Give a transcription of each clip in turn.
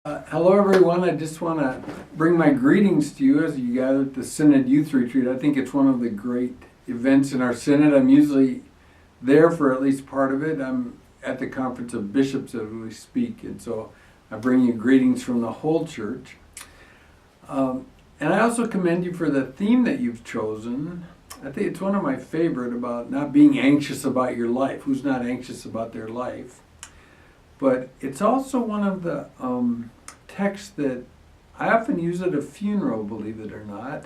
Hello everyone, I just want to bring my greetings to you as you gather at the Synod Youth Retreat. I think it's one of the great events in our Synod. I'm usually there for at least part of it. I'm at the Conference of Bishops as we speak, and so I bring you greetings from the whole church. And I also commend you for the theme that you've chosen. I think it's one of my favorite about not being anxious about your life. Who's not anxious about their life? But it's also one of the texts that I often use at a funeral, believe it or not,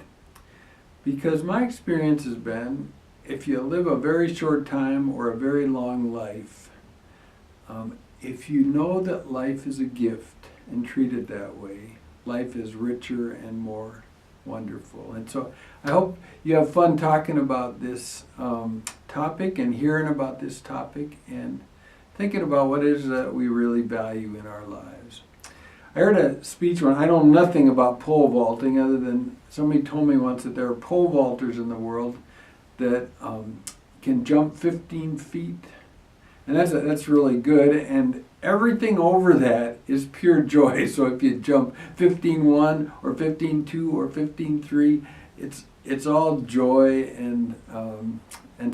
because my experience has been if you live a very short time or a very long life, if you know that life is a gift and treat it that way, life is richer and more wonderful. And so I hope you have fun talking about this topic and hearing about this topic and thinking about what it is that we really value in our lives. I heard a speech when I know nothing about pole vaulting other than somebody told me once that there are pole vaulters in the world that can jump 15 feet. And that's really good. And everything over that is pure joy. So if you jump 15.1 or 15.2 or 15.3, it's all joy and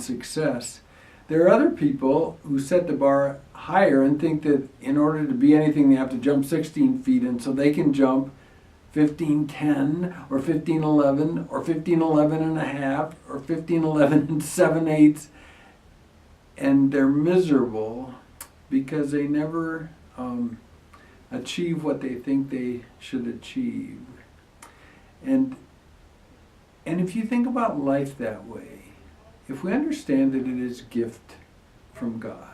success. There are other people who set the bar higher and think that in order to be anything, they have to jump 16 feet, and so they can jump 15.10 or 15.11 or 15.11 and a half or 15.11 and 7/8, and they're miserable because they never achieve what they think they should achieve. And if you think about life that way, if we understand that it is a gift from God,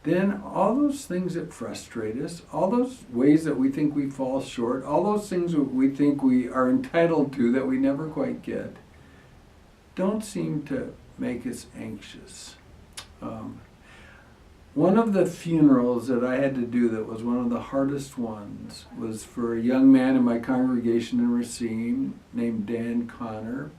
then all those things that frustrate us, all those ways that we think we fall short, all those things that we think we are entitled to that we never quite get, don't seem to make us anxious. One of the funerals that I had to do that was one of the hardest ones was for a young man in my congregation in Racine named Dan Connor.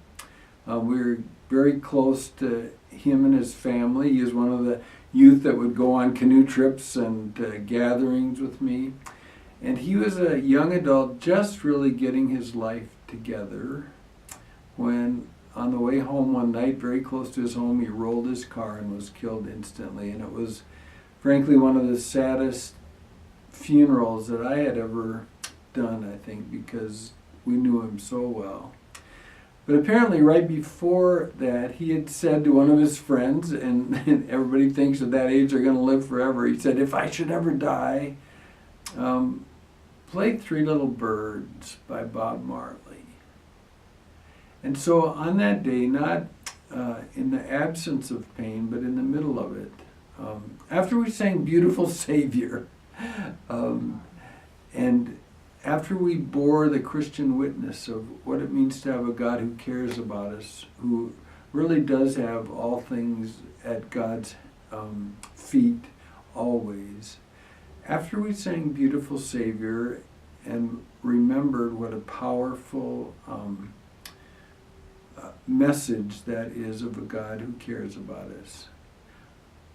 We were very close to him and his family. He was one of the youth that would go on canoe trips and gatherings with me. And he was a young adult just really getting his life together when on the way home one night, very close to his home, he rolled his car and was killed instantly. And it was frankly one of the saddest funerals that I had ever done, I think, because we knew him so well. But apparently right before that, he had said to one of his friends, and everybody thinks at that age they're going to live forever, he said, if I should ever die, play Three Little Birds by Bob Marley. And so on that day, not in the absence of pain, but in the middle of it, after we sang Beautiful Savior, and after we bore the Christian witness of what it means to have a God who cares about us, who really does have all things at God's feet always, after we sang Beautiful Savior and remembered what a powerful message that is of a God who cares about us,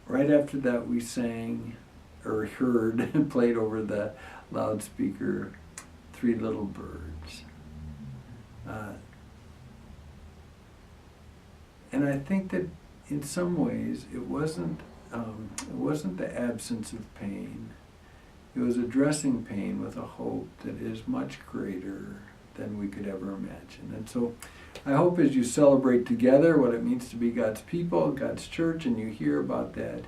right after that we sang or heard and played over the loudspeaker Three Little Birds. And I think that in some ways it wasn't the absence of pain. It was addressing pain with a hope that is much greater than we could ever imagine. And so I hope as you celebrate together what it means to be God's people, God's church, and you hear about that,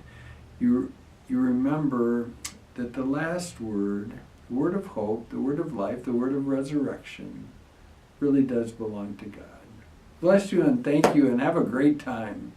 you remember that the last word, the word of hope, the word of life, the word of resurrection, really does belong to God. Bless you and thank you and have a great time.